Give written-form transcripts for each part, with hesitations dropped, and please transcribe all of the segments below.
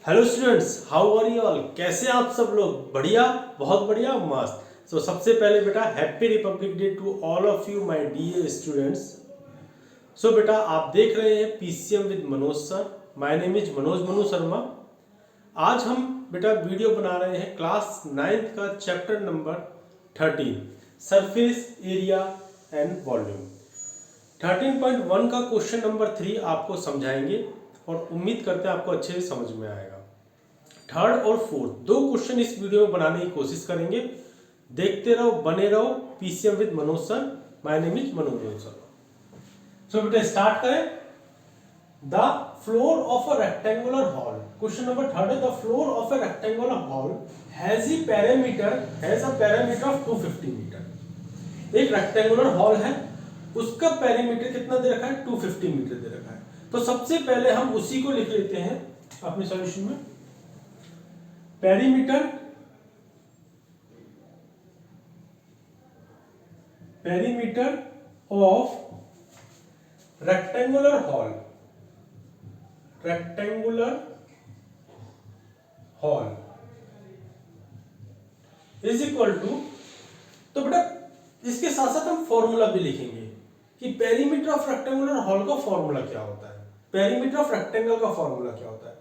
Hello students, how are you all. कैसे आप सब लोग? बढ़िया, बहुत बढ़िया, मस्त। सो सबसे पहले बेटा happy republic day to all of you my dear students. So बेटा आप देख रहे हैं PCM with Manoj sir. My name is Manoj Manu Sharma. आज हम बेटा वीडियो बना रहे हैं क्लास 9th का chapter number 13 surface area and volume. 13.1 का क्वेश्चन नंबर 3 आपको समझाएंगे और उम्मीद करते हैं आपको अच्छे से समझ में आएगा। थर्ड और फोर्थ दो क्वेश्चन इस वीडियो में बनाने की कोशिश करेंगे। देखते रहो, बने रहो। PCM with Manoj sir. My name is Manoj sir. So बेटा स्टार्ट करें। The floor of a rectangular hall, question number third है। The floor of a rectangular hall has a parameter of 250 metre. एक रेक्टेंगुलर हॉल है, उसका parameter कितना दे रखा है? 250 मीटर दे रखा है। तो सबसे पहले हम उसी को लिख लेते हैं अपने सॉल्यूशन में। Parameter of rectangular hall is equal to, तो बेटा इसके साथ साथ हम फॉर्मूला भी लिखेंगे कि पेरीमीटर ऑफ रेक्टेंगुलर हॉल का फॉर्मूला क्या होता है, पेरीमीटर ऑफ रेक्टेंगल का फॉर्मूला क्या होता है।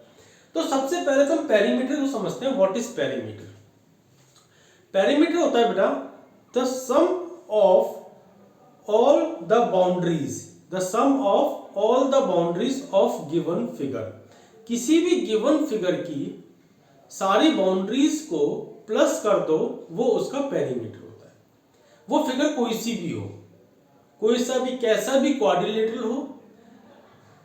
तो सबसे पहले तो हम पेरीमीटर को समझते हैं। What is perimeter? पेरीमीटर होता है बेटा the sum of all the boundaries of given figure. किसी भी गिवन फिगर की सारी बाउंड्रीज को प्लस कर दो, वो उसका पेरीमीटर होता है। वो फिगर कोई सी भी हो, कोई सा भी कैसा भी क्वाड्रिलेटरल हो,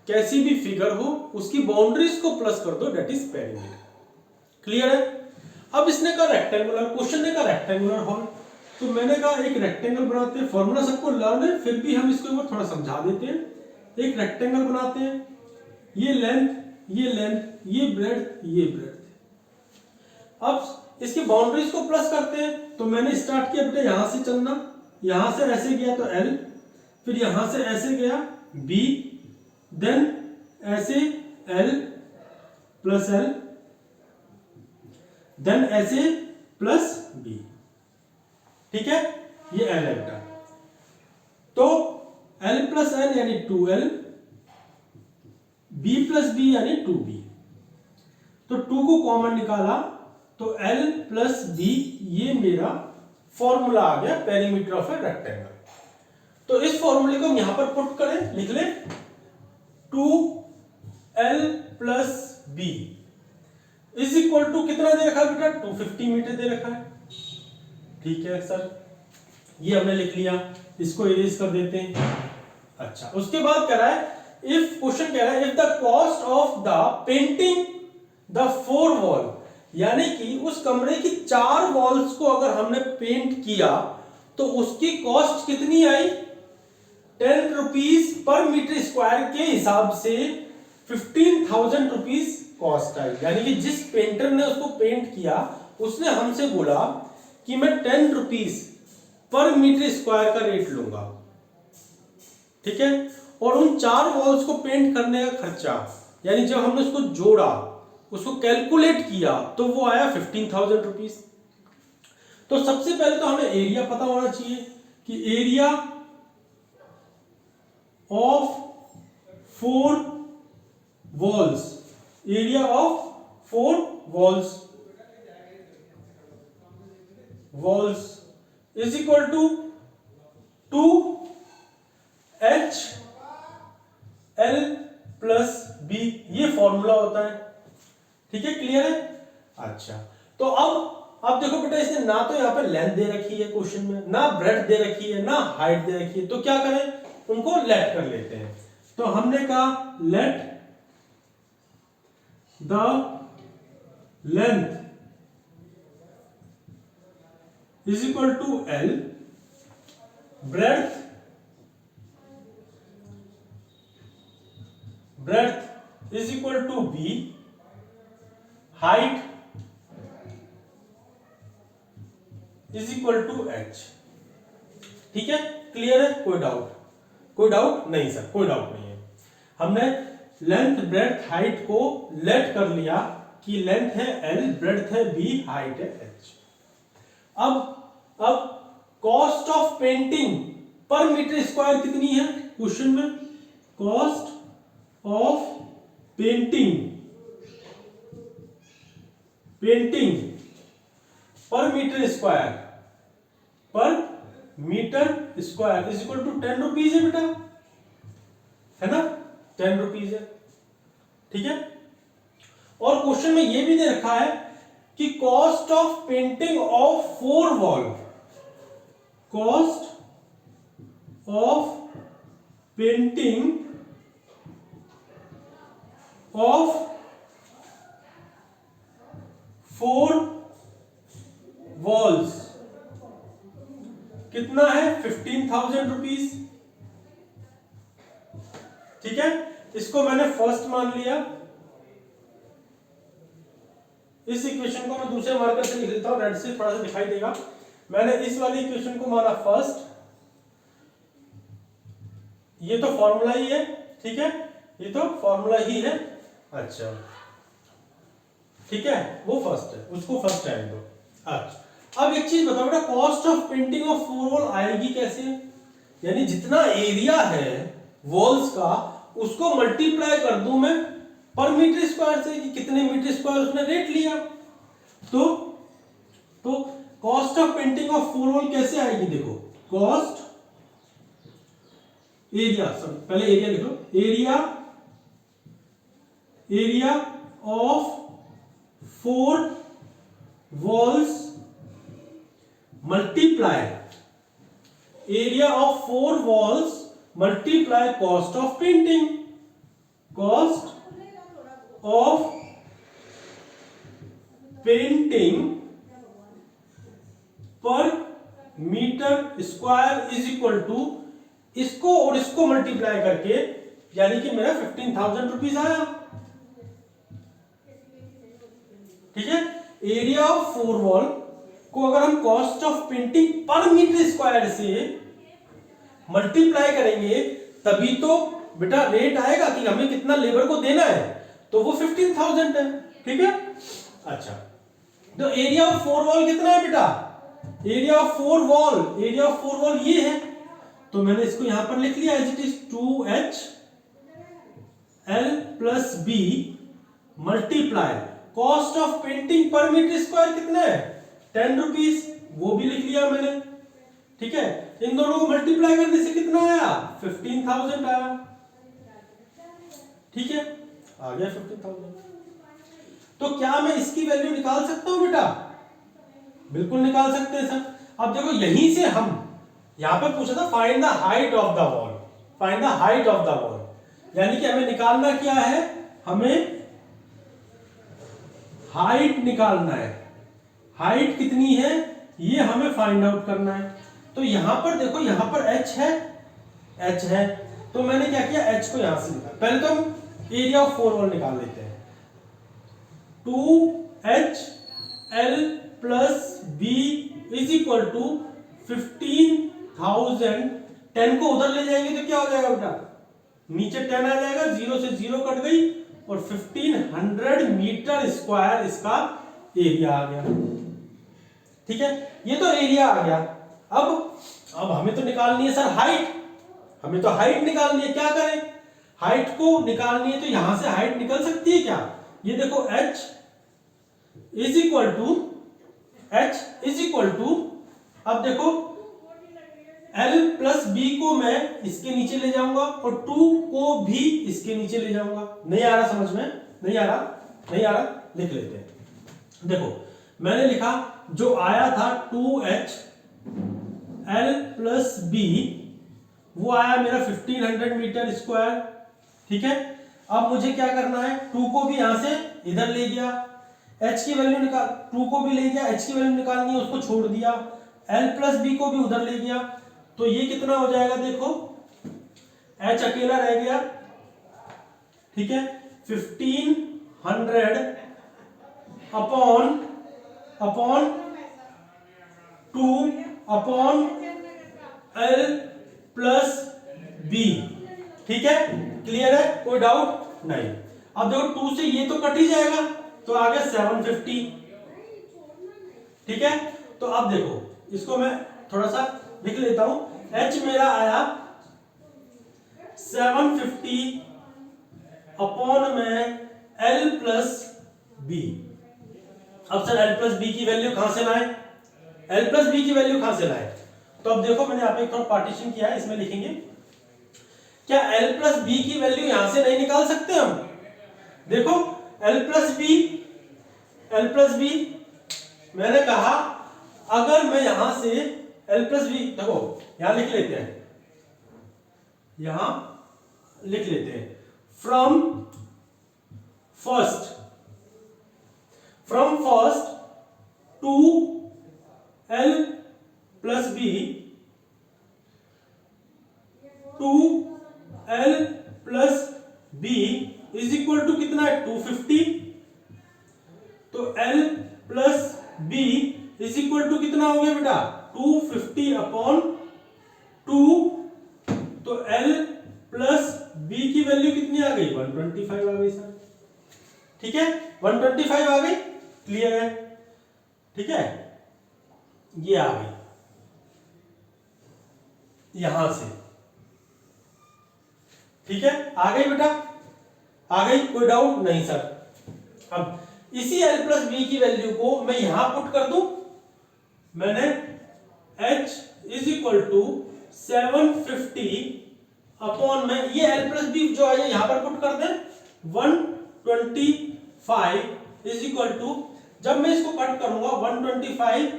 कैसी भी फिगर हो, उसकी बाउंड्रीज को प्लस कर दो, दैट इज पेरीमीटर। क्लियर है? अब इसने कहा रेक्टेंगुलर, क्वेश्चन ने कहा रेक्टेंगुलर हॉल, तो मैंने कहा एक रेक्टेंगल बनाते हैं। फॉर्मूला सबको लर्न है, फिर भी हम इसको एक बार थोड़ा समझा देते हैं। एक रेक्टेंगल बनाते हैं, ये लेंथ, ये ब्रेड्थ, ये ब्रेड्थ। अब इसकी बाउंड्रीज को प्लस करते हैं। तो मैंने स्टार्ट किया बेटा यहां से चलना, यहां से ऐसे गया तो L, फिर यहां से ऐसे गया B, देन ऐसे L प्लस L, देन ऐसे प्लस B। ठीक है, ये L है बेटा। तो L प्लस L यानी 2L, B प्लस B यानी 2B। तो 2 को कॉमन निकाला तो L प्लस B, ये मेरा फॉर्मूला आ गया पेरीमीटर ऑफ ए रेक्टेंगल। तो इस फॉर्मूले को हम यहां पर पुट करें, लिख ले 2L plus B is equal to कितना दे रखा है बेटा? 250 मीटर दे रखा है। ठीक है सर, ये हमने लिख लिया, इसको इरेज कर देते हैं। अच्छा, उसके बाद कह रहा है इफ, क्वेश्चन कह रहा है if the cost of the painting the 4 wall, यानी कि उस कमरे की 4 वॉल्स को अगर हमने पेंट किया तो उसकी कॉस्ट कितनी आई? 10 रुपीज पर मीटर स्क्वायर के हिसाब से 15,000 रुपीज कॉस्ट आई। यानी कि जिस पेंटर ने उसको पेंट किया उसने हमसे बोला कि मैं 10 रुपीज पर मीटर स्क्वायर का रेट लूंगा। ठीक है, और उन 4 वॉल्स को पेंट करने का खर्चा, यानी जब हमने उसको जोड़ा, उसको कैलकुलेट किया, तो वो आया 15,000 रुपीज। तो सबसे पहले तो हमें एरिया पता होना चाहिए कि area of 4 walls, area of 4 walls is equal to 2H L plus B, ये फॉर्मूला होता है। ठीक है, क्लियर है? अच्छा, तो अब देखो बेटा, इसने ना तो यहां पर लेंथ दे रखी है क्वेश्चन में, ना ब्रेड्थ दे रखी है, ना हाइट दे रखी है। तो क्या करें, उनको लेट कर लेते हैं। तो हमने कहा let the length is equal to L, breadth is equal to B, height is equal to H। ठीक है, क्लियर है? कोई डाउट नहीं सर, कोई डाउट नहीं है। हमने लेंथ ब्रेड्थ हाइट को लेट कर लिया कि लेंथ है L, ब्रेड्थ है B, हाइट है H। अब cost of painting per metre square कितनी है क्वेश्चन में? Cost of painting per metre square is equal to 10 rupees है बेटा, है ना? 10 रुपीज है, ठीक है। और क्वेश्चन में ये भी दे रखा है कि cost of painting of 4 wall, cost of painting of 4 walls कितना है? 15,000 रुपीज, ठीक है। इसको मैंने फर्स्ट मान लिया। इस इक्वेशन को मैं दूसरे मार्कर से लिख लेता हूं, रेड से थोड़ा सा दिखाई देगा। मैंने इस वाली इक्वेशन को माना फर्स्ट, ये तो फॉर्मूला ही है, ठीक है, ये तो फॉर्मूला ही है। अच्छा, ठीक है, वो फर्स्ट है, उसको फर्स्ट टाइम दो। अच्छा, अब एक चीज बताओ बेटा, cost of painting of 4 wall आएगी कैसे? यानी जितना एरिया है वॉल्स का उसको मल्टीप्लाई कर दूं मैं पर मीटर स्क्वायर से, कि कितने मीटर स्क्वायर उसने रेट लिया। तो cost of painting of 4 wall कैसे आएगी? देखो, कॉस्ट एरिया, पहले एरिया लिख लो, area of 4 walls multiply area of 4 walls multiply cost of painting, cost of painting per metre square is equal to इसको और इसको मल्टीप्लाई करके, यानी कि मेरा 15,000 रुपीज आया, ठीक है। एरिया ऑफ 4 वॉल को अगर हम cost of painting per metre square से मल्टीप्लाई करेंगे तभी तो बेटा रेट आएगा कि हमें कितना लेबर को देना है, तो वो 15,000 है, ठीक है। अच्छा, तो एरिया ऑफ 4 वॉल कितना है बेटा? एरिया ऑफ 4 वॉल ये है, तो मैंने इसको यहां पर लिख लिया, as it is 2H L plus B multiply cost of painting per metre square कितना है? 10 रुपीज, वो भी लिख लिया मैंने, ठीक है। इन दोनों को मल्टीप्लाई करने से कितना आया? 15,000 आया, ठीक है, आ गया 15,000। तो क्या मैं इसकी वैल्यू निकाल सकता हूं बेटा? बिल्कुल निकाल सकते हैं सर। अब देखो, यहीं से हम, यहां पर पूछा था find the height of the wall, find the height of the wall, यानी कि हमें निकालना क्या है? हमें हाइट निकालना है। हाइट कितनी है ये हमें फाइंड आउट करना है। तो यहां पर देखो, यहां पर h है, तो मैंने क्या किया, h को यहां से निकाला। पहले तो हम एरिया ऑफ 4 वॉल निकाल लेते हैं। 2H L plus B is equal to 15,000। 10 को उधर ले जाएंगे तो क्या हो जाएगा बेटा? नीचे 10 आ जाएगा, 0 से 0 कट गई और 1500 मीटर स्क्वायर इसका एरिया आ गया, ठीक है। ये तो एरिया आ गया। अब हमें तो निकालनी है सर हाइट, हमें तो हाइट निकालनी है। क्या करें? हाइट को निकालनी है तो यहां से हाइट निकल सकती है क्या? ये देखो, h इज इक्वल टू अब देखो L प्लस B को मैं इसके नीचे ले जाऊंगा और 2 को भी इसके नीचे ले जाऊंगा। नहीं आ रहा समझ में? नहीं आ रहा, लिख लेते हैं। देखो, मैंने लिखा, जो आया था 2H L प्लस B, वो आया मेरा 1500 मीटर स्क्वायर, ठीक है। अब मुझे क्या करना है? 2 को भी यहां से इधर ले गया, h की वैल्यू निकाल, 2 को भी ले गया, h की वैल्यू निकालनी है, उसको छोड़ दिया। L प्लस B को भी उधर ले गया, तो ये कितना हो जाएगा? देखो, h अकेला रह गया, ठीक है। 1500 upon 2 upon L plus B, ठीक है। क्लियर है? कोई डाउट नहीं। अब देखो, 2 से ये तो कट ही जाएगा, तो आ गया 750। ठीक है, तो अब देखो इसको मैं थोड़ा सा लिख लेता हूं। h मेरा आया 750 अपॉन में l प्लस बी। अब सर l प्लस बी की वैल्यू कहां से लाए? l प्लस बी की वैल्यू कहां से लाए? तो अब देखो मैंने यहाँ पे एक थोड़ा पार्टीशन किया है, इसमें लिखेंगे क्या l प्लस बी की वैल्यू यहां से नहीं निकाल सकते हम? देखो l प्लस बी मैंने कहा अगर मैं यहां से l प्लस बी, देखो यहां लिख लेते हैं, यहां लिख लेते हैं from first two l plus b two l plus b is equal to कितना है? 250। तो l plus b is equal to कितना हो गया बेटा? 250 अपॉन 2। तो l प्लस बी की वैल्यू कितनी आ गई? 125 आ गई सर। ठीक है, 125 आ गई। क्लियर है? ठीक है, ये आ गई यहां से। ठीक है, आ गई बेटा, आ गई, कोई डाउट नहीं सर। अब इसी l प्लस बी की वैल्यू को मैं यहां पुट कर दूं। मैंने h is equal to 750 upon में ये l प्लस बी जो है यहां पर पुट कर दें 125 इज इक्वल टू, जब मैं इसको कट करूंगा 125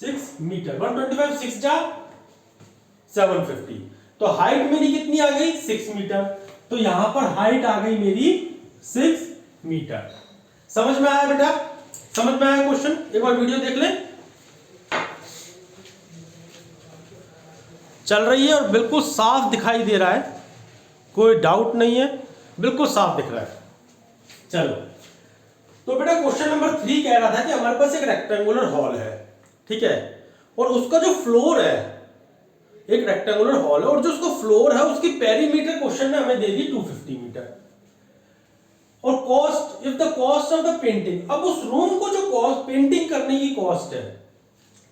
6 मीटर, 125 6 जा 750। तो हाइट मेरी कितनी आ गई? 6 मीटर। तो यहां पर हाइट आ गई मेरी 6 मीटर। समझ में आया बेटा? समझ में आया क्वेश्चन? एक बार वीडियो देख लें। चल रही है और बिल्कुल साफ दिखाई दे रहा है, कोई डाउट नहीं है, बिल्कुल साफ दिख रहा है। चलो, तो बेटा क्वेश्चन नंबर 3 कह रहा था कि हमारे पास एक रेक्टेंगुलर हॉल है, ठीक है, और उसका जो फ्लोर है, एक रेक्टेंगुलर हॉल है और जो उसका फ्लोर है उसकी पेरीमीटर क्वेश्चन ने हमें दे दी 250 मीटर। और cost, if the cost of the painting, अब उस रूम को जो कॉस्ट, पेंटिंग करने की कॉस्ट है,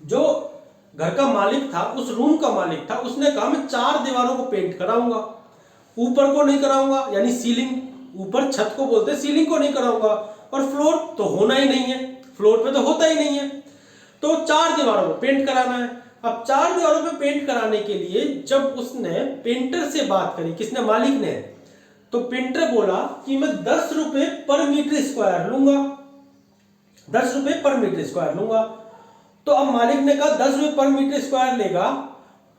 जो घर का मालिक था, उस रूम का मालिक था, उसने कहा मैं 4 दीवारों को पेंट कराऊंगा, ऊपर को नहीं कराऊंगा, यानी सीलिंग, ऊपर छत को बोलते हैं, सीलिंग को नहीं कराऊंगा, और फ्लोर तो होना ही नहीं है, फ्लोर पे तो होता ही नहीं है, तो 4 दीवारों को पेंट कराना है। अब 4 दीवारों पे पेंट कराने के लिए जब उसने पेंटर से बात करी, किसने? मालिक ने। तो पेंटर बोला कि मैं 10 रुपए पर मीटर स्क्वायर लूंगा, 10 रुपए पर मीटर स्क्वायर लूंगा। तो अब मालिक ने कहा 10 रुपए पर मीटर स्क्वायर लेगा,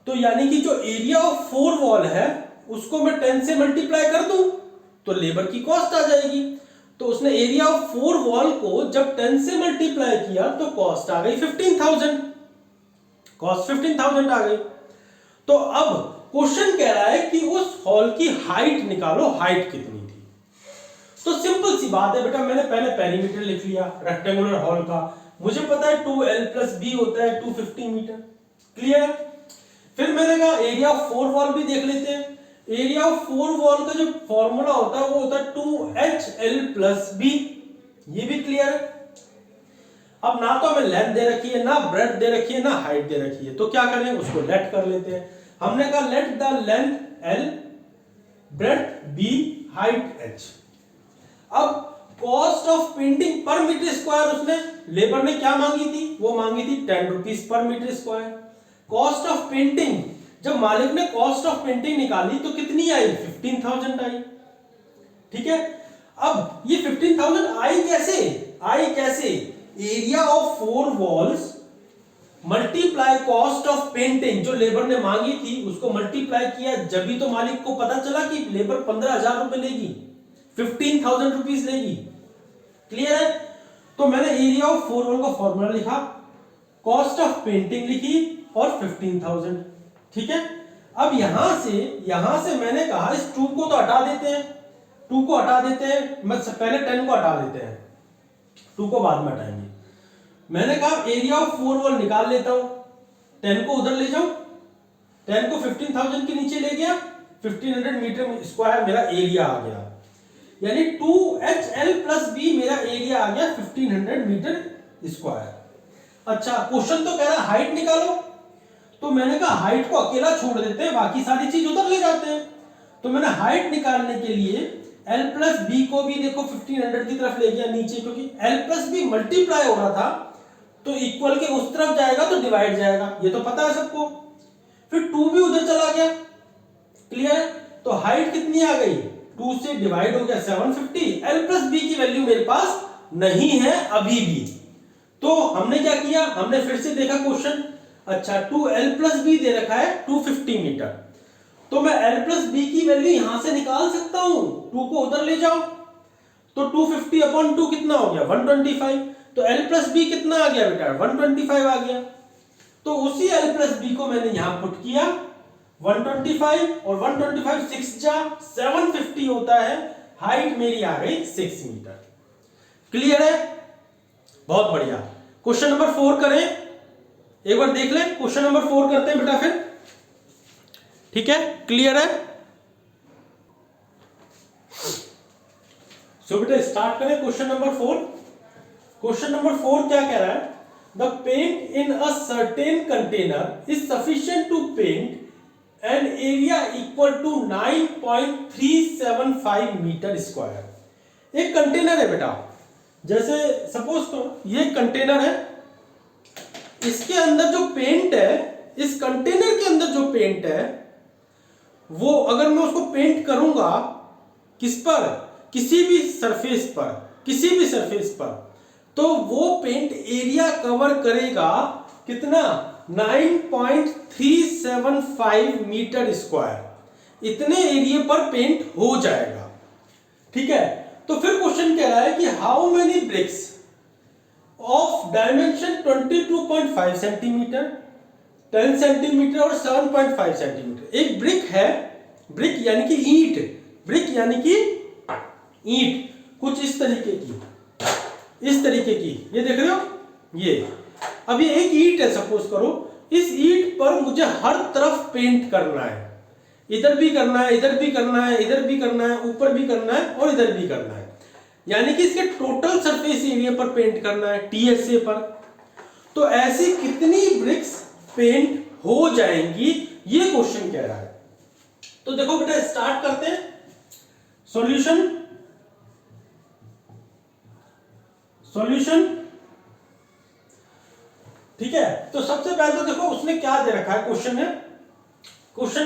तो यानी कि जो एरिया ऑफ 4 वॉल है उसको मैं 10 से मल्टीप्लाई कर दूं तो लेबर की कॉस्ट आ जाएगी। तो उसने एरिया ऑफ 4 वॉल को जब 10 से मल्टीप्लाई किया तो कॉस्ट आ गई 15,000, कॉस्ट 15,000 आ गई। तो अब क्वेश्चन कह रहा है कि उस हॉल की हाइट निकालो, हाइट कितनी थी। तो सिंपल सी बात है बेटा, मैंने पहले पेरीमीटर लिख लिया रेक्टेंगुलर हॉल का, मुझे पता है 2l प्लस बी होता है 250 मीटर। क्लियर? फिर मैंने कहा एरिया ऑफ 4 वॉल भी देख लेते हैं। एरिया ऑफ 4 वॉल का जो फॉर्मूला होता है वो होता है 2hl प्लस बी। ये भी क्लियर है? अब ना तो हमें लेंथ दे रखी है, ना ब्रेड्थ दे रखी है, ना हाइट दे रखी है, तो क्या करें, उसको लेट कर लेते हैं। हमने कहा let the length l, breadth b, height h। अब cost of painting per metre square उसने, लेबर ने क्या मांगी थी? वो मांगी थी 10 rupees per metre square. Cost of painting, जब मालिक ने कॉस्ट ऑफ पेंटिंग निकाली तो कितनी आई? 15,000 आई। ठीक है, अब ये 15,000 आई कैसे? आई कैसे? Area of 4 walls multiply cost of painting, जो लेबर ने मांगी थी उसको मल्टीप्लाई किया, जब भी तो मालिक को पता चला कि लेबर 15,000 रुपए लेगी, 15,000 रुपीज लेगी। क्लियर है? तो मैंने एरिया ऑफ 4 वॉल का फॉर्मूला लिखा, कॉस्ट ऑफ पेंटिंग लिखी और 15,000। ठीक है, अब यहां से मैंने कहा इस 2 को तो हटा देते हैं, 2 को हटा देते हैं, मैं पहले 10 को हटा देते हैं, 2 को बाद में हटाएंगे। मैंने कहा एरिया ऑफ 4 वॉल निकाल लेता हूं, 10 को उधर ले जाऊं, 10 को 15,000 के नीचे ले गया, 1500 मीटर स्क्वायर मेरा एरिया आ गया। यानी 2HL प्लस बी मेरा एरिया आ गया 1500 मीटर स्क्वायर। अच्छा, क्वेश्चन तो कह रहा है हाइट निकालो, तो मैंने कहा हाइट को अकेला छोड़ देते हैं, बाकी सारी चीज उधर ले जाते हैं। तो मैंने हाइट निकालने के लिए L प्लस बी को भी देखो 1500 की तरफ ले गया नीचे, क्योंकि L प्लस बी मल्टीप्लाई हो रहा था, तो इक्वल के उस तरफ जाएगा तो डिवाइड जाएगा, ये तो पता है सबको। फिर 2 भी उधर चला गया, क्लियर है। तो हाइट कितनी आ गई, 2 से डिवाइड हो गया 750। L प्लस बी की वैल्यू मेरे पास नहीं है अभी भी, तो हमने क्या किया, हमने फिर से देखा क्वेश्चन। अच्छा, 2L प्लस बी दे रखा है 250 मीटर, तो मैं L प्लस बी की वैल्यू यहां से निकाल सकता हूं, 2 को उधर ले जाओ, तो 250 अपॉन 2 कितना हो गया 125। तो L प्लस बी कितना आ गया बेटा 125 आ गया। तो उसी L प्लस बी को मैंने यहां पुट किया 125, और 125 6 जा 750 होता है, हाइट मेरी आ गई 6 मीटर। क्लियर है, बहुत बढ़िया। क्वेश्चन नंबर 4 करें, एक बार देख लें, क्वेश्चन नंबर 4 करते हैं बेटा फिर, ठीक है, क्लियर है। सो बेटा स्टार्ट करें क्वेश्चन नंबर 4। क्वेश्चन नंबर 4 क्या कह रहा है, the paint in a certain container is sufficient to paint an area equal to 9.375 metre square. एक कंटेनर है बेटा, जैसे सपोज तो ये कंटेनर है, इसके अंदर जो पेंट है, इस कंटेनर के अंदर जो पेंट है, वो अगर मैं उसको पेंट करूंगा किस पर, किसी भी सरफेस पर, किसी भी सरफेस पर, तो वो पेंट एरिया कवर करेगा कितना 9.375 मीटर स्क्वायर। इतने एरिया पर पेंट हो जाएगा, ठीक है। तो फिर क्वेश्चन कह रहा है कि how many bricks of dimension 22.5 centimetre, 10 centimetre और 7.5 सेंटीमीटर। एक ब्रिक है, ब्रिक यानी कि ईंट, ब्रिक यानी कि ईंट, कुछ इस तरीके की, इस तरीके की, ये देख रहे हो, ये अब ये एक ईंट है, सपोज करो, इस ईंट पर मुझे हर तरफ पेंट करना है, इधर भी करना है, इधर भी करना है, इधर भी करना है, ऊपर भी करना है और इधर भी करना है, यानी कि इसके टोटल सरफेस एरिया पर पेंट करना है, टीएसए पर। तो ऐसी कितनी ब्रिक्स पेंट हो जाएंगी, ये क्वेश्चन कह रहा है। तो देखो बेटा स्टार्ट करते हैं सॉल्यूशन। सॉल्यूशन, ठीक है। तो सबसे पहले तो देखो उसने क्या दे रखा है, क्वेश्चन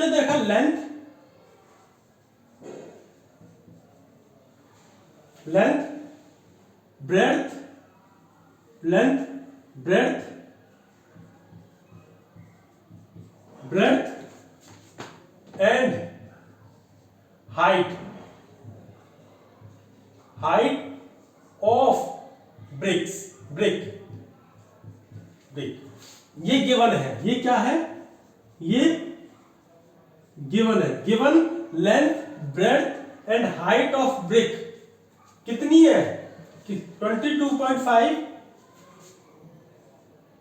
ने दे रखा length, length breadth, length breadth, breadth and height, height of BRICS, brick, brick, ये गिवन है, ये क्या है, ये गिवन है, given length breadth and height of brick कितनी है, 22.5,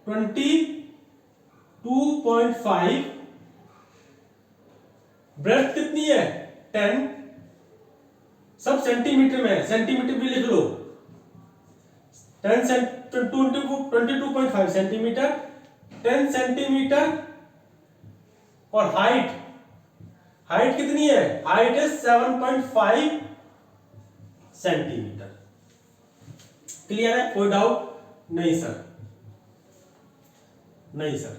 22.5, ब्रेड्थ कितनी है 10, सब सेंटीमीटर में है, सेंटीमीटर भी लिख लो, 22.5 सेंटीमीटर, 10 सेंटीमीटर, और हाइट, हाइट कितनी है, हाइट है 7.5 सेंटीमीटर। क्लियर है, कोई डाउट नहीं सर, नहीं सर,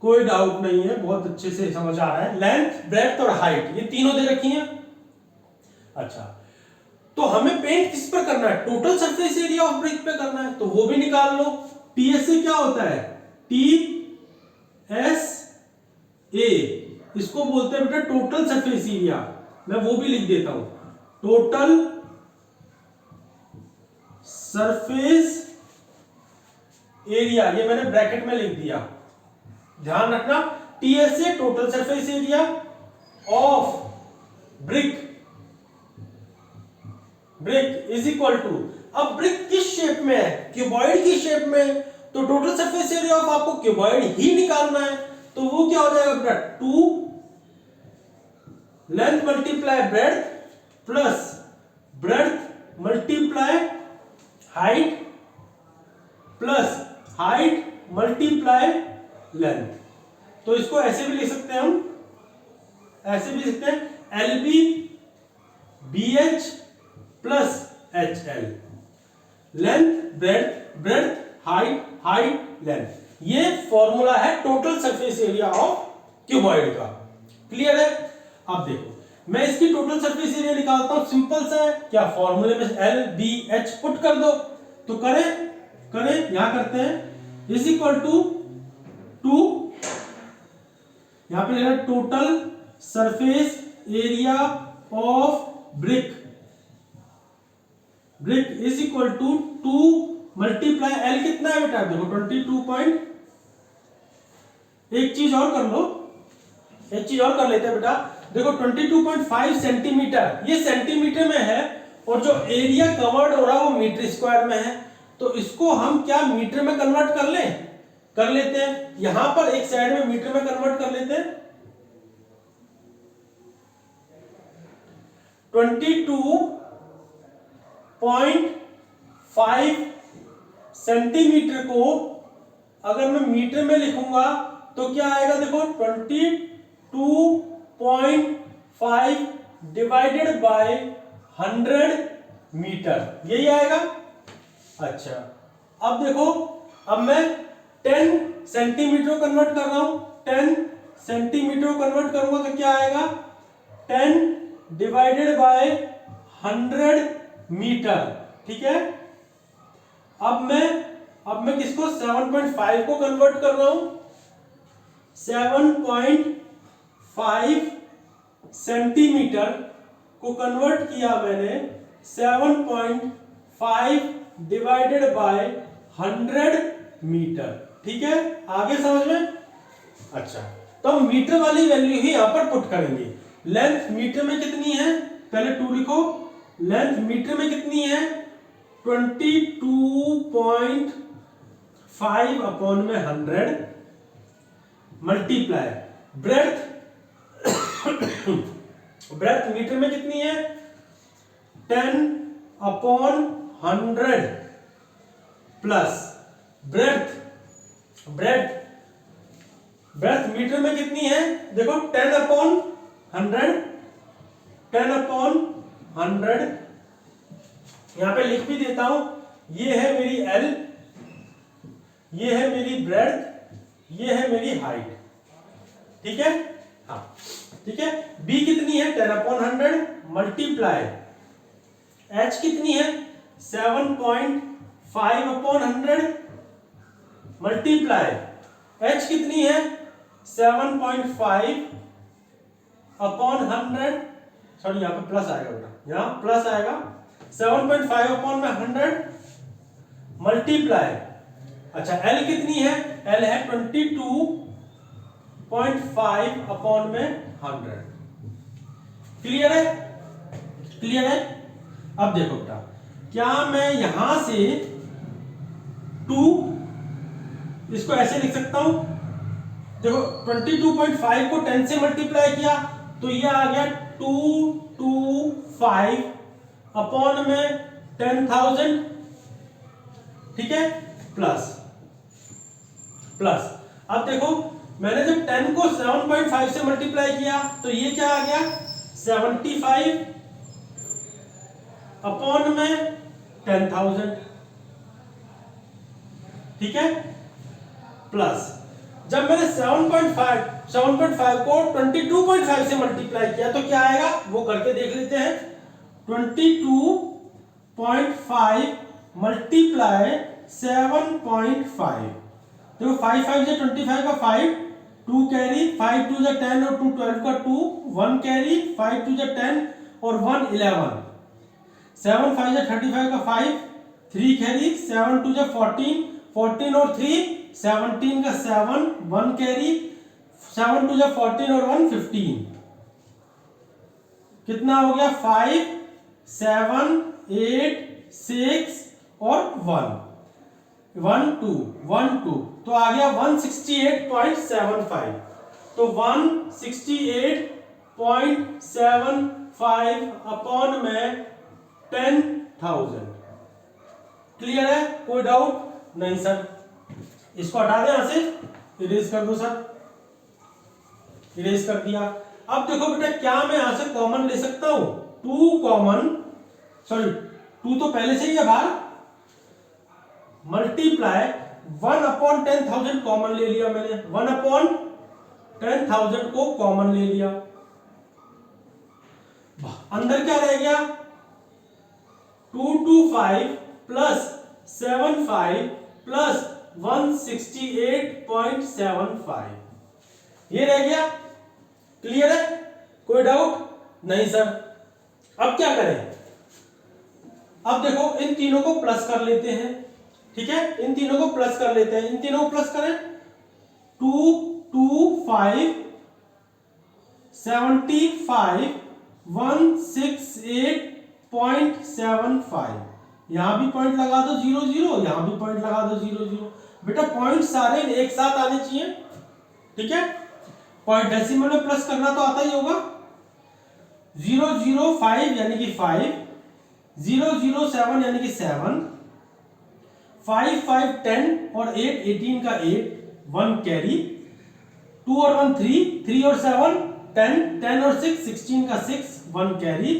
कोई डाउट नहीं है, बहुत अच्छे से समझ आ रहा है। लेंथ ब्रेड्थ और हाइट ये तीनों दे रखी हैं। अच्छा, तो हमें पेंट किस पर करना है, total surface area of brick पे करना है, तो वो भी निकाल लो। टीएसए क्या होता है, टीएसए, इसको बोलते हैं बेटा टोटल सरफेस एरिया, मैं वो भी लिख देता हूं, टोटल सरफेस एरिया, ये मैंने ब्रैकेट में लिख दिया, ध्यान रखना, TSA total surface area of brick, brick is equal to, अब ब्रिक किस शेप में है, क्यूबॉइड की शेप में, तो टोटल सरफेस एरिया ऑफ आपको क्यूबॉइड ही निकालना है, तो वो क्या हो जाएगा बेटा 2 length multiply breadth plus breadth multiply height plus height multiply length. तो इसको ऐसे भी लिख सकते हैं हम, ऐसे भी लिख सकते हैं LB BH plus HL, length breadth breadth height height length. ये फॉर्मूला है total surface area of cuboid का। क्लियर है? अब देखो मैं इसकी टोटल सरफेस एरिया निकालता हूं, सिंपल सा है, क्या फॉर्मूले में LBH पुट कर दो, तो करें यहां करते हैं, इज इक्वल टू यहां पे लेना total surface area of brick is equal to 2 multiply L कितना है बेटा, देखो 22 एक चीज और कर लो, एक चीज और कर लेते हैं बेटा, देखो 22.5 सेंटीमीटर, ये सेंटीमीटर में है और जो एरिया कवर्ड हो रहा है वो मीटर स्क्वायर में है, तो इसको हम क्या मीटर में कन्वर्ट कर लेते हैं, यहां पर एक साइड में मीटर में कन्वर्ट कर लेते हैं। 22.5 सेंटीमीटर को अगर मैं मीटर में लिखूंगा तो क्या आएगा, देखो 22.5 डिवाइडेड बाय 100 मीटर, यही आएगा। अच्छा अब देखो, अब मैं 10 सेंटीमीटर को कन्वर्ट कर रहा हूं, 10 सेंटीमीटर को कन्वर्ट करूंगा तो क्या आएगा, 10 डिवाइडेड बाय 100 मीटर, ठीक है। अब मैं किसको 7.5 को कन्वर्ट कर रहा हूं, 7.5 सेंटीमीटर को कन्वर्ट किया मैंने 7.5 डिवाइडेड बाय 100 मीटर, ठीक है, आगे समझ में। अच्छा तो हम मीटर वाली वैल्यू ही यहां पर पुट करेंगे। लेंथ मीटर में कितनी है, पहले 2 लिखो, लेंथ मीटर में कितनी है 22.5 अपॉन में 100 मल्टीप्लाई ब्रेड्थ मीटर में कितनी है 10 अपॉन 100 प्लस ब्रेड्थ मीटर में कितनी है, देखो 10 अपॉन 100 यहां पे लिख भी देता हूं, ये है मेरी L, ये है मेरी ब्रेड्थ, ये है मेरी हाइट, ठीक है। हाँ ठीक है, B कितनी है 10 अपॉन 100 मल्टीप्लाई H कितनी है 7.5 अपॉन 100 मल्टीप्लाई H कितनी है 7.5 अपॉन 100, सॉरी यहां पे प्लस आएगा बेटा, यहां प्लस आएगा, 7.5 अपॉन में 100 मल्टीप्लाई, अच्छा L कितनी है, L है 22.5 अपॉन में 100। क्लियर है? क्लियर है? अब देखो बेटा, क्या मैं यहां से 2 इसको ऐसे लिख सकता हूं, देखो 22.5 को 10 से मल्टीप्लाई किया तो ये आ गया 225 अपॉन में 10,000, ठीक है, प्लस अब देखो मैंने जब 10 को 7.5 से मल्टीप्लाई किया तो ये क्या आ गया 75 अपॉन में 10,000, ठीक है, प्लस जब मैंने 7.5 को 22.5 से मल्टीप्लाई किया तो क्या आएगा वो करके देख लेते हैं, 22.5 मल्टीप्लाई 7.5, देखो 5 5 से 25 का 5, 2 कैरी, 5 2 से 10 और 2 12 का 2, 1 कैरी, 5 2 से 10 और 1 11, 7 5 से 35 का 5, 3 कैरी, 7 2 से 14, 14 और 3 17 का 7, 1 कैरी, 7 2 से 14 और 1 15, कितना हो गया 5 7 8 6 और 1 1 2 तो आ गया 168.75, तो 168.75 अपॉन में 10,000। क्लियर है? कोई डाउट? नहीं सर। इसको हटा दें यहां से, इरेज कर दो सर। इरेज कर दिया। अब देखो बेटा, क्या मैं यहां से कॉमन ले सकता हूं? 2 कॉमन, सॉरी 2 तो पहले से ही है बाहर, मल्टीप्लाई 1/10,000 कॉमन ले लिया मैंने, 1/10,000 को कॉमन ले लिया। अंदर क्या रह गया? 225 प्लस 75 प्लस 168.75, ये रह गया। क्लियर है? कोई डाउट? नहीं सर। अब क्या करें? अब देखो, इन तीनों को प्लस कर लेते हैं। ठीक है, इन तीनों को प्लस कर लेते हैं। इन तीनों को प्लस करें, 225 75 168.75, यहां भी पॉइंट लगा दो 0 0, यहां भी पॉइंट लगा दो 0 0। बेटा पॉइंट सारे एक साथ आने चाहिए। ठीक है, पॉइंट डेसिमल में प्लस करना तो आता ही होगा। 005 यानी कि 5, 007 यानी कि 7, 5 5 10 और 8 18 का 8, 1 कैरी, 2 और 1 3, 3 और 7 10, 10 और 6 16 का 6, 1 कैरी,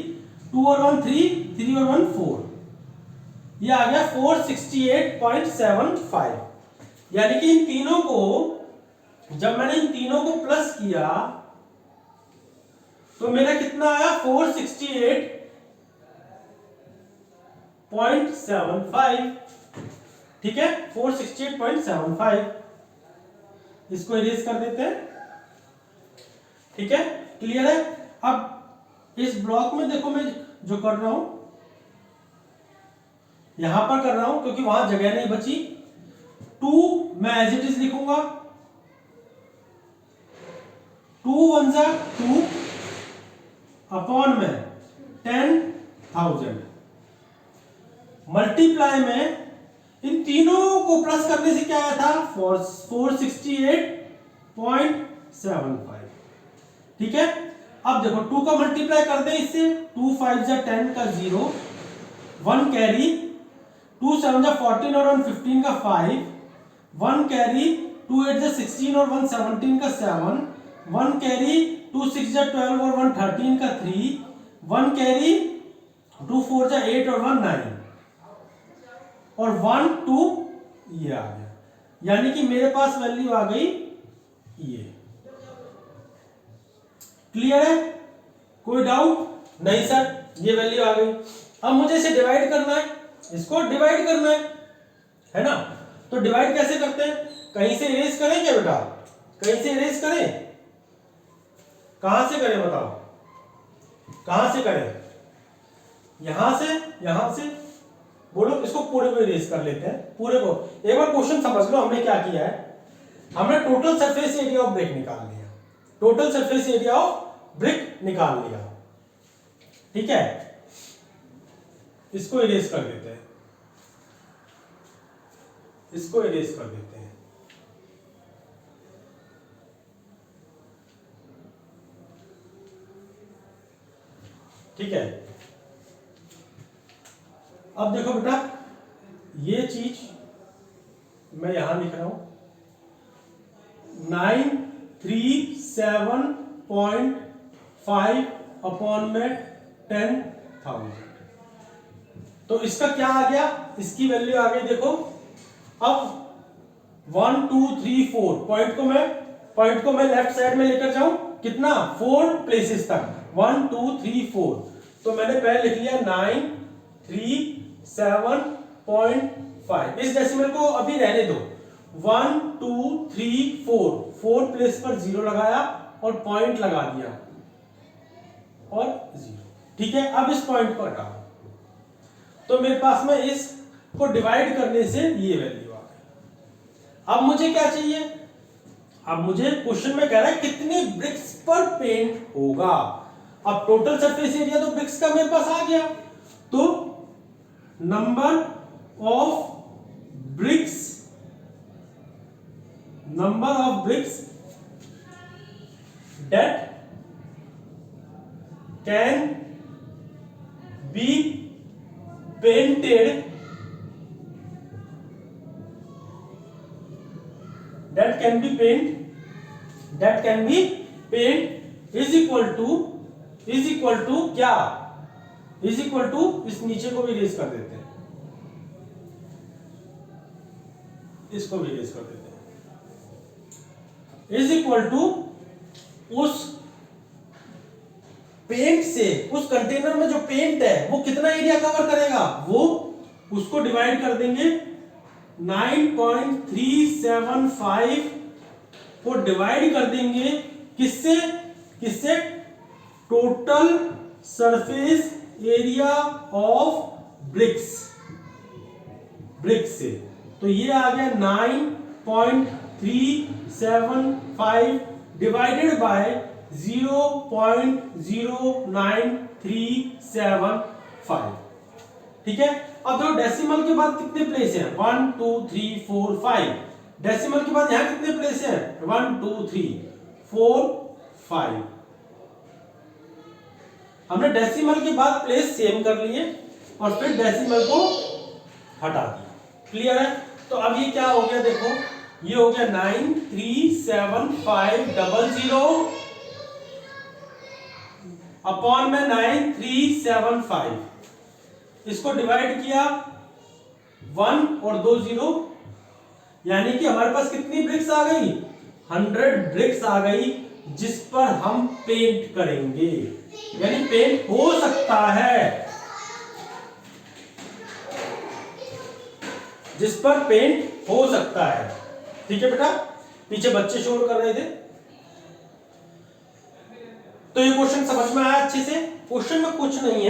2 और 1 3, 3 और 1 4, ये आ गया 468.75। यानी कि इन तीनों को, जब मैंने इन तीनों को प्लस किया तो मेरा कितना आया? 468.75। ठीक है, 468.75। इसको इरेज कर देते हैं। ठीक है, क्लियर है? अब इस ब्लॉक में देखो, मैं जो कर रहा हूं यहां पर कर रहा हूं क्योंकि वहां जगह नहीं बची। 2 मैं एज इट इज लिखूंगा, 2 1 जा 2 अपॉन में 10,000 मल्टीप्लाई में इन तीनों को प्लस करने से क्या आया था? 468.75। ठीक है, अब देखो 2 का मल्टीप्लाई कर दे इससे, 2 5 जा 10 का 0, 1 कैरी, 2 7 जा 14 और 1 15 का 5, 1 कैरी, 2 8 जा 16 और 1 17 का 7, 1 कैरी, 2 6 जा 12 और 1 13 का 3, 1 कैरी, 2 4 जा 8 और 1 9 और 1 2, ये आ गया। यानी कि मेरे पास वैल्यू आ गई ये। क्लियर है? कोई डाउट? नहीं सर, ये वैल्यू आ गई। अब मुझे इसे डिवाइड करना है, इसको डिवाइड करना है ना? तो डिवाइड कैसे करते हैं? कहीं से इरेज करें क्या बेटा? कहीं से इरेज करें? कहां से करें बताओ? कहां से करें? यहां से? यहां से? बोलो। इसको पूरे को इरेज कर लेते हैं, पूरे को। एक बार क्वेश्चन समझ लो, हमने क्या किया है। हमने total surface area of brick निकाल लिया, total surface area of brick निकाल लिया। ठीक है, इसको इरेज कर देते हैं, इसको इरेज कर देते हैं। ठीक है, अब देखो बेटा, ये चीज मैं यहां लिख रहा हूं, 937.5 अपॉन में 10,000। तो इसका क्या आ गया? इसकी वैल्यू आ गई, देखो। अब 1 2 3 4 पॉइंट को मैं लेफ्ट साइड में लेकर जाऊं, कितना? 4 प्लेसेस तक, 1 2 3 4। तो मैंने पहले लिख लिया 937.5। इस डेसिमल को अभी रहने दो। 1 2 3 4, 4 प्लेस पर 0 लगाया और पॉइंट लगा दिया और 0। ठीक है, अब इस पॉइंट को हटाओ, तो मेरे पास में इसको डिवाइड करने से ये वैल्यू आ गई। अब मुझे क्या चाहिए? अब मुझे क्वेश्चन में कह रहा है कितने ब्रिक्स पर पेंट होगा। अब टोटल सरफेस एरिया तो ब्रिक्स का मेरे पास आ गया, तो number of BRICS that can be painted, that can be paint is equal to क्या, is equal to, इस नीचे को भी रेज कर देते हैं, इसको भी रेज कर देते हैं, इज इक्वल टू उस पेंट से, उस कंटेनर में जो पेंट है वो कितना एरिया कवर करेगा, वो उसको डिवाइड कर देंगे 9.375 को डिवाइड कर देंगे किससे, total surface area of BRICS से। तो ये आ गया 9.375 डिवाइडेड बाय 0.09375। ठीक है। अब देखो डेसिमल के बाद कितने प्लेस हैं, 1 2 3 4 5। डेसिमल के बाद यहां कितने प्लेस हैं, 1 2 3 4 5। हमने डेसिमल के बाद प्लेस सेम कर लिए और फिर डेसिमल को हटा दिया। क्लियर है। तो अब ये क्या हो गया, देखो ये हो गया 93750 अपॉन में 9375, इसको डिवाइड किया 1 और 2 0, यानी कि हमारे पास कितनी ब्रिक्स आ गई, 100 ब्रिक्स आ गई जिस पर हम पेंट करेंगे, यानी पेंट हो सकता है, जिस पर पेंट हो सकता है। ठीक है बेटा, पीछे बच्चे शोर कर रहे थे। तो ये क्वेश्चन समझ में आया अच्छे से। क्वेश्चन में कुछ नहीं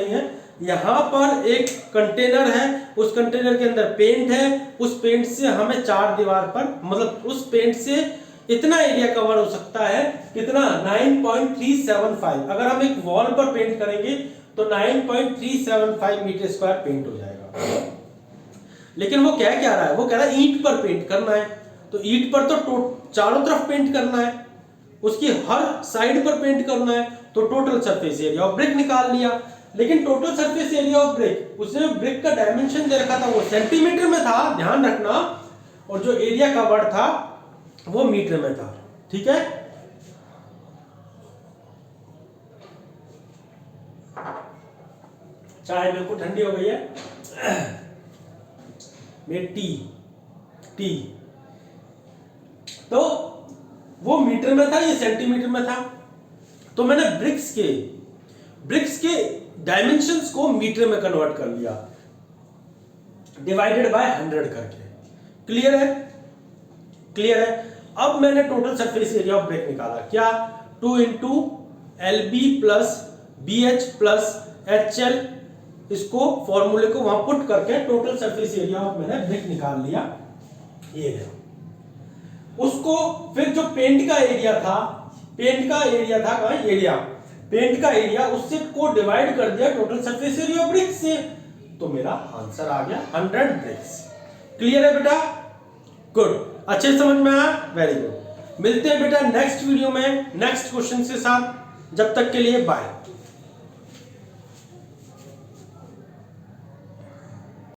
है, यहां पर एक कंटेनर है, उस कंटेनर के अंदर पेंट है, उस पेंट से हमें चार दीवार पर, मतलब उस पेंट से इतना एरिया कवर हो सकता है, कितना 9.375। अगर हम एक वॉल पर पेंट करेंगे तो 9.375 मीटर स्क्वायर पेंट हो जाएगा। लेकिन वो क्या रहा है, वो कह रहा है ईंट पर पेंट करना है, तो ईंट पर तो चारों तरफ पेंट करना है, उसकी हर साइड पर पेंट करना है, तो total surface area of brick निकाल लिया। लेकिन total surface area of brick, उसने ब्रिक का डायमेंशन दे रखा था वो सेंटीमीटर में था, ध्यान रखना, और जो एरिया कवर्ड था वो मीटर में था। ठीक है। चाय बिल्कुल ठंडी हो गई है, में टी तो वो मीटर में था, ये सेंटीमीटर में था, तो मैंने ब्रिक्स के डायमेंशंस को मीटर में कन्वर्ट कर लिया, डिवाइडेड बाय 100 करके। क्लियर है। अब मैंने total surface area of brick निकाला, क्या, 2 into LB plus BH plus HL, इसको फॉर्मूले को वहां पुट करके टोटल सरफेस एरिया ऑफ मैंने ब्रिक निकाल लिया, ये है। उसको फिर जो पेंट का एरिया था कहां, पेंट का एरिया उससे को डिवाइड कर दिया total surface area of brick से, तो मेरा आंसर आ गया 100 ब्रिक्स। क्लियर है बेटा, गुड, अच्छे समझ में आया, वेरी गुड। मिलते हैं बेटा नेक्स्ट वीडियो में नेक्स्ट क्वेश्चन के साथ, जब तक के लिए बाय।